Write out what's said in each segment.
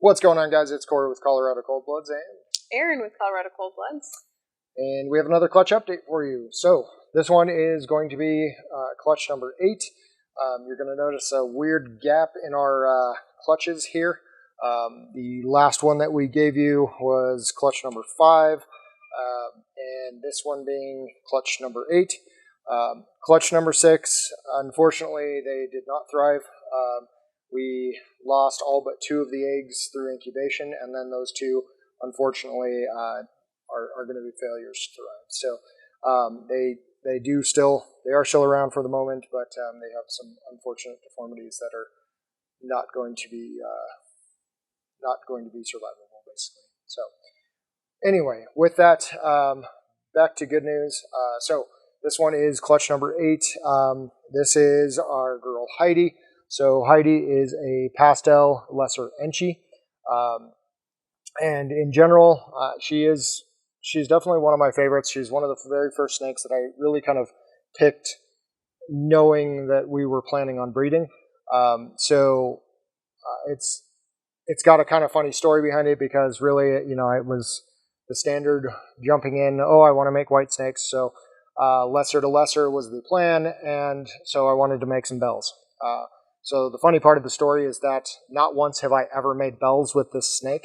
What's going on, guys? It's Corey with Colorado Cold Bloods, and Aaron with Colorado Cold Bloods. we have another clutch update for you. So this one is going to be clutch number 8. You're going to notice a weird gap in our clutches here. The last one that we gave you was clutch number 5, and this one being clutch number 8. Clutch number 6, unfortunately, they did not thrive. We lost all but 2 of the eggs through incubation, and then those 2, unfortunately, are going to be failures to thrive. So they are still around for the moment, but they have some unfortunate deformities that are not going to be survivable, basically. So anyway, with that, back to good news. So this one is clutch number 8. This is our girl Heidi. So Heidi is a Pastel lesser Enchi, and in general, she's definitely one of my favorites. She's one of the very first snakes that I really kind of picked, knowing that we were planning on breeding. It's got a kind of funny story behind it, because really, it was the standard jumping in. Oh, I want to make white snakes, so lesser to lesser was the plan, and so I wanted to make some bells. So the funny part of the story is that not once have I ever made bells with this snake.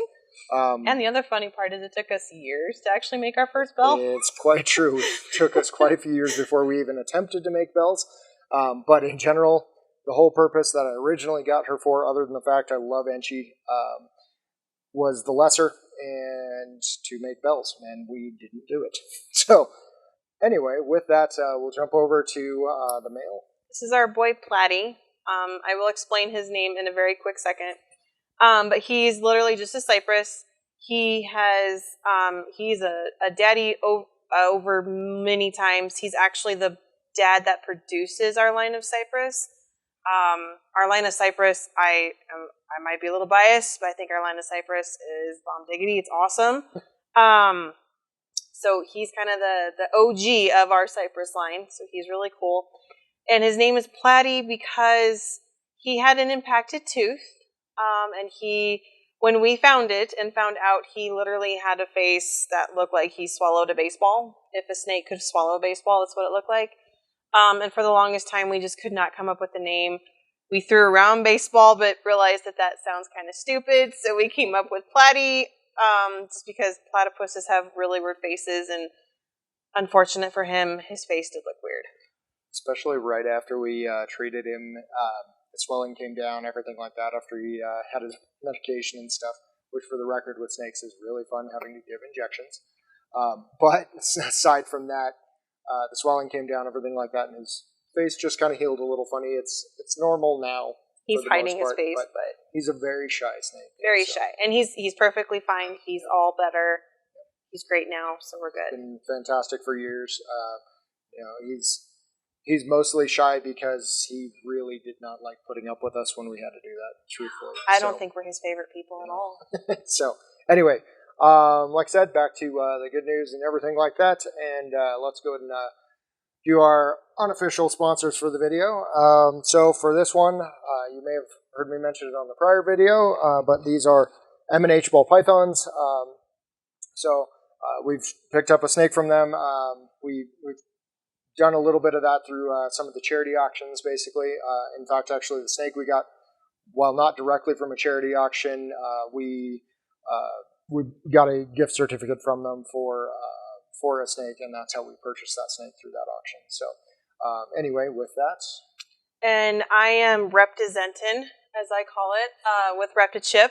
And the other funny part is it took us years to actually make our first bell. It's quite true. It took us quite a few years before we even attempted to make bells. But in general, the whole purpose that I originally got her for, other than the fact I love Enchi, was the lesser and to make bells, and we didn't do it. So anyway, with that, we'll jump over to the male. This is our boy Platy. I will explain his name in a very quick second. But he's literally just a Cypress. He has, he's a daddy over many times. He's actually the dad that produces our line of Cypress. Our line of Cypress, I might be a little biased, but I think our line of Cypress is bomb diggity. It's awesome. So he's kind of the OG of our Cypress line. So he's really cool. And his name is Platy because he had an impacted tooth. And when we found it and found out, he literally had a face that looked like he swallowed a baseball. If a snake could swallow a baseball, that's what it looked like. And for the longest time, we just could not come up with a name. We threw around baseball, but realized that sounds kind of stupid. So we came up with Platy, just because platypuses have really weird faces, and unfortunate for him, his face did look weird. Especially right after we treated him, the swelling came down, everything like that, after he had his medication and stuff, which for the record with snakes is really fun, having to give injections. But aside from that, the swelling came down, everything like that, and his face just kind of healed a little funny. It's normal now. He's hiding his face, but he's a very shy snake. Very shy. And he's perfectly fine. He's all better. He's great now, so we're good. Been fantastic for years. He's mostly shy because he really did not like putting up with us when we had to do that, truthfully. I don't think we're his favorite people at all. So, anyway, like I said, back to the good news and everything like that, and let's go ahead and do our unofficial sponsors for the video. So for this one, you may have heard me mention it on the prior video, but these are M&H ball pythons. We've picked up a snake from them. We've done a little bit of that through some of the charity auctions, basically. In fact, actually, the snake we got, while not directly from a charity auction, we got a gift certificate from them for a snake, and that's how we purchased that snake, through that auction. So anyway, with that. And I am representing, as I call it, with Reptichip.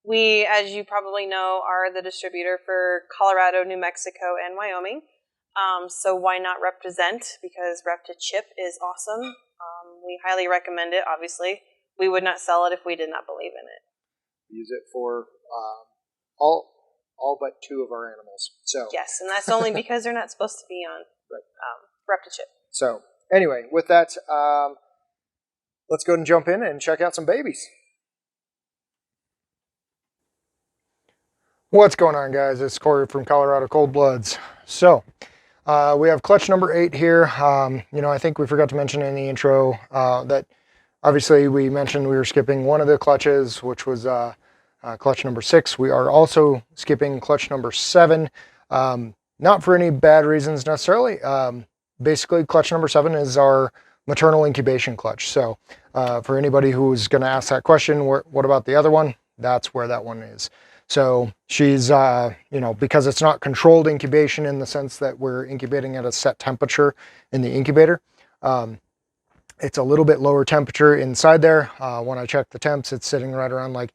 We, as you probably know, are the distributor for Colorado, New Mexico, and Wyoming. So why not represent? Because Reptichip is awesome. We highly recommend it, obviously. We would not sell it if we did not believe in it. Use it for all but 2 of our animals. So yes, and that's only because they're not supposed to be on Reptichip. So anyway, with that, let's go ahead and jump in and check out some babies. What's going on, guys? It's Corey from Colorado Cold Bloods. So we have clutch number 8 here. I think we forgot to mention in the intro that obviously we mentioned we were skipping one of the clutches, which was clutch number 6. We are also skipping clutch number 7, not for any bad reasons necessarily. Basically, clutch number 7 is our maternal incubation clutch. So for anybody who's going to ask that question, what about the other one? That's where that one is. So she's, because it's not controlled incubation in the sense that we're incubating at a set temperature in the incubator, it's a little bit lower temperature inside there. When I check the temps, it's sitting right around like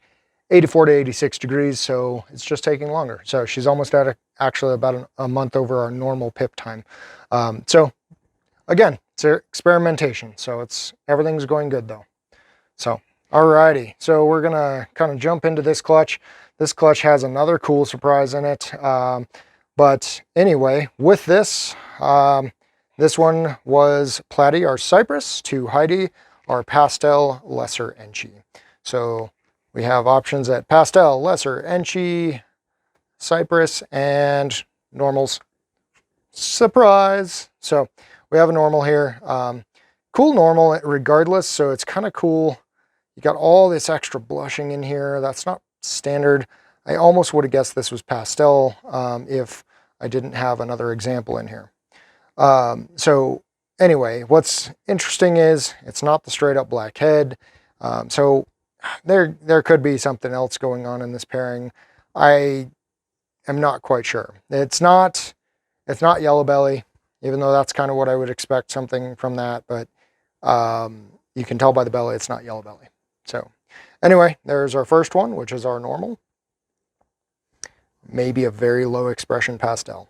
84 to 86 degrees, so it's just taking longer. So she's almost at actually about a month over our normal PIP time. So again, it's experimentation, so everything's going good though. So alrighty, so we're gonna kind of jump into this clutch. This clutch has another cool surprise in it. But anyway, with this, this one was Platy, our Cypress, to Heidi, our Pastel, lesser Enchi. So we have options at Pastel, lesser, Enchi, Cypress, and normals. Surprise! So we have a normal here. Cool normal regardless, so it's kind of cool. You got all this extra blushing in here. That's not standard. I almost would have guessed this was Pastel if I didn't have another example in here. So anyway, what's interesting is it's not the straight up black head. So there could be something else going on in this pairing. I am not quite sure. It's not yellow belly, even though that's kind of what I would expect something from that, but you can tell by the belly it's not yellow belly. So anyway, there's our first one, which is our normal. Maybe a very low expression Pastel.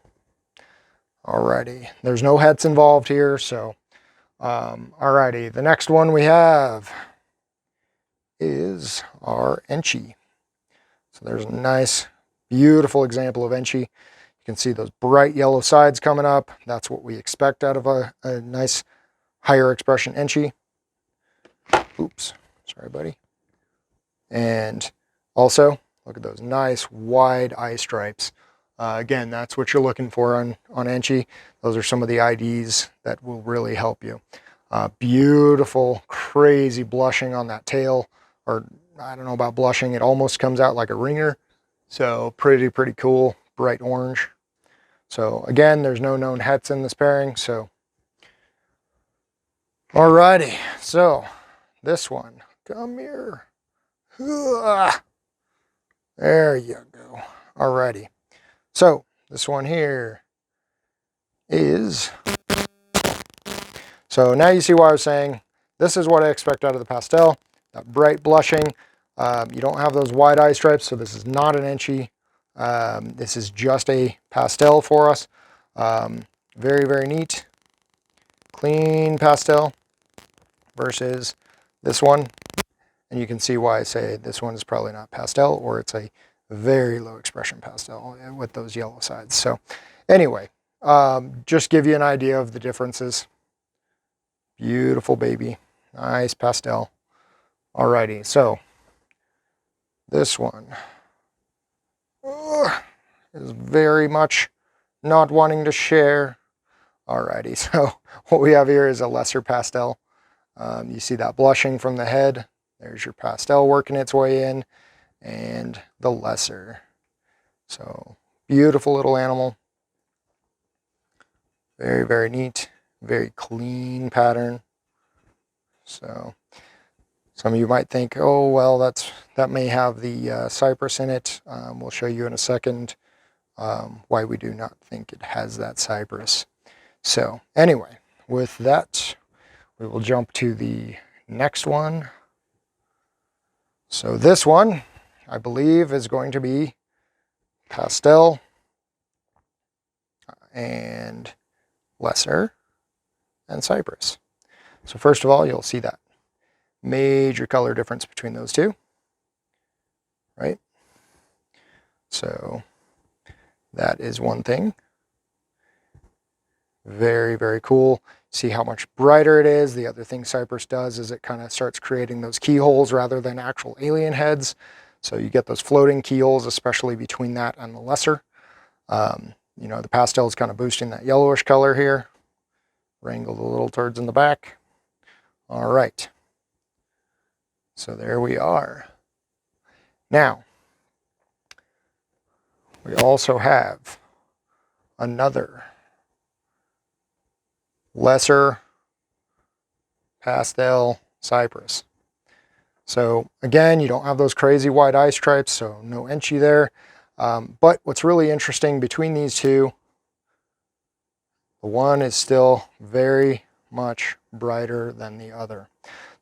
Alrighty, there's no hets involved here, so alrighty. The next one we have is our Enchi. So there's a nice, beautiful example of Enchi. You can see those bright yellow sides coming up. That's what we expect out of a nice higher expression Enchi. Oops, sorry buddy. And also, look at those nice wide eye stripes. Again, that's what you're looking for on Enchi. Those are some of the IDs that will really help you. Beautiful, crazy blushing on that tail. Or I don't know about blushing. It almost comes out like a ringer. So pretty cool, bright orange. So again, there's no known hets in this pairing. So alrighty, so this one, come here. There you go. Alrighty. So this one here is, so now you see why I was saying this is what I expect out of the Pastel. That bright blushing. You don't have those wide eye stripes, so this is not an Enchi. This is just a Pastel for us. Very neat. Clean Pastel versus this one. And you can see why I say this one is probably not Pastel, or it's a very low expression Pastel with those yellow sides. So anyway, just give you an idea of the differences. Beautiful baby. Nice Pastel. Alrighty, so this one is very much not wanting to share. Alrighty, so what we have here is a lesser Pastel. You see that blushing from the head. There's your Pastel working its way in, and the lesser. So beautiful little animal. Very neat. Very clean pattern. So some of you might think, oh well, that may have the Cypress in it. We'll show you in a second why we do not think it has that Cypress. So anyway, with that, we will jump to the next one. So this one, I believe, is going to be Pastel and lesser and Cypress. So first of all, you'll see that major color difference between those two, right? So that is one thing. Very cool. See how much brighter it is. The other thing Cypress does is it kind of starts creating those keyholes rather than actual alien heads. So you get those floating keyholes, especially between that and the lesser. The Pastel is kind of boosting that yellowish color here. Wrangle the little turds in the back. All right. So there we are. Now, we also have another lesser pastel Cypress. So again, you don't have those crazy wide eye stripes, so no Enchi there. But what's really interesting between these two, the one is still very much brighter than the other.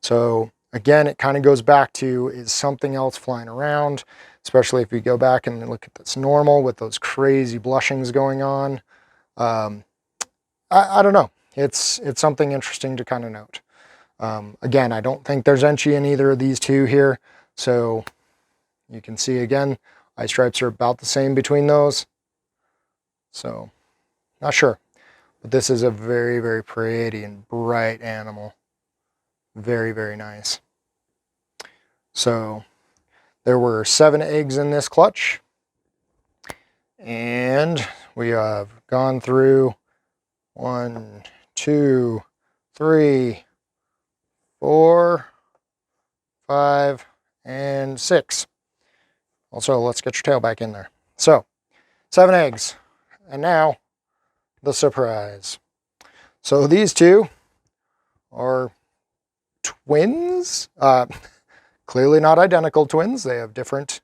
So again, it kind of goes back to, is something else flying around, especially if you go back and look at this normal with those crazy blushings going on. I don't know. It's something interesting to kind of note. Again, I don't think there's Enchi in either of these two here. So you can see again, eye stripes are about the same between those. So not sure. But this is a very, very pretty and bright animal. Very, very nice. So there were 7 eggs in this clutch. And we have gone through 1, 2, 3, 4, 5, and 6. Also, let's get your tail back in there. So, 7 eggs. And now, the surprise. So these two are twins. Clearly not identical twins. They have different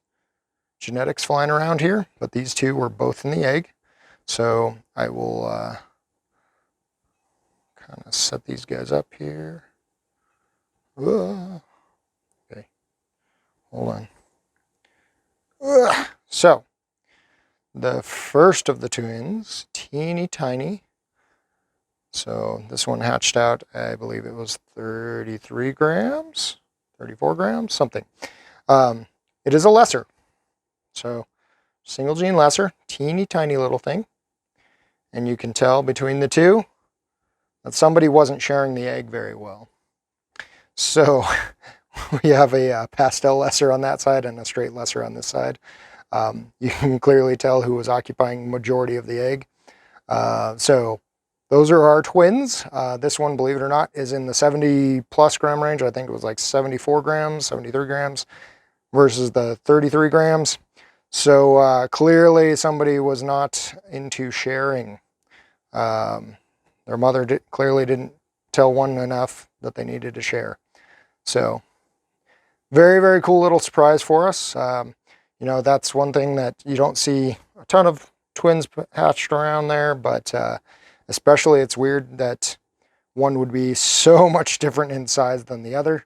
genetics flying around here, but these two were both in the egg. So I will kind of set these guys up here. Okay, hold on. So the first of the twins, teeny tiny. So this one hatched out, I believe it was 33 grams, 34 grams, something. It is a lesser. So single gene lesser, teeny tiny little thing. And you can tell between the two that somebody wasn't sharing the egg very well. So we have a pastel lesser on that side and a straight lesser on this side. You can clearly tell who was occupying the majority of the egg. So those are our twins. This one, believe it or not, is in the 70 plus gram range. I think it was like 74 grams, 73 grams versus the 33 grams. So clearly somebody was not into sharing. Their mother clearly didn't tell one enough that they needed to share. So very, very cool little surprise for us. You know, that's one thing that you don't see a ton of twins hatched around there, but especially it's weird that one would be so much different in size than the other.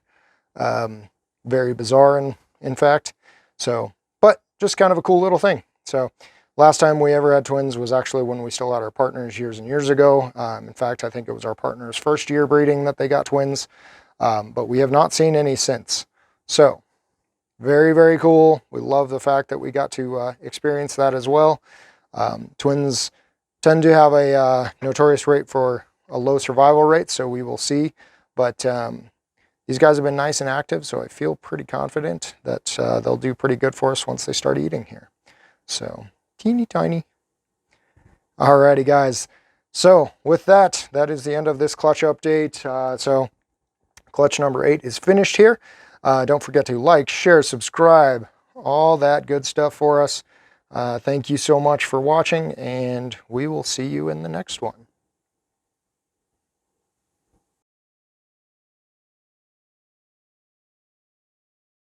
Very bizarre in fact. So, but just kind of a cool little thing. So last time we ever had twins was actually when we still had our partners years and years ago. In fact, I think it was our partner's first year breeding that they got twins, but we have not seen any since. So very, very cool. We love the fact that we got to experience that as well. Twins tend to have a notorious rate for a low survival rate, so we will see. But these guys have been nice and active, so I feel pretty confident that they'll do pretty good for us once they start eating here. So teeny tiny. Alrighty, guys. So with that, that is the end of this clutch update. So clutch number 8 is finished here. Don't forget to like, share, subscribe, all that good stuff for us. Thank you so much for watching, and we will see you in the next one.